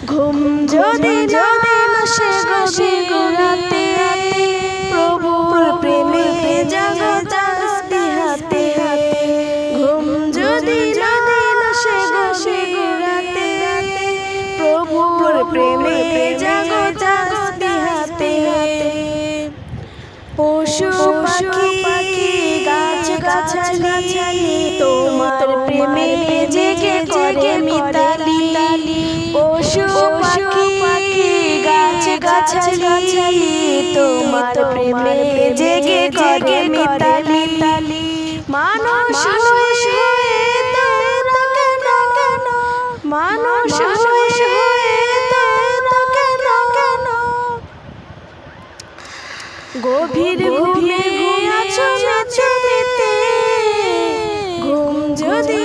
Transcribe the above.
ঘুম যদি আসে গভীর রাতে, প্রভুর প্রেমে জাগো তাসবিহাতে। ঘুম যদি আসে গভীর রাতে, প্রভুর প্রেমে জাগো তাসবিহাতে। পশু পাখি গাছ গাছালি তোমার প্রেমে জেগে করে মিতালি। পশু পাখি গাছ গাছালি তোমার প্রেমে জেগে করে মিতালি। মানুষ হয়ে তোরা কেন, মানুষ হয়ে তোরা কেন গভীর ঘুমে আছো মেতে। ঘুম যদি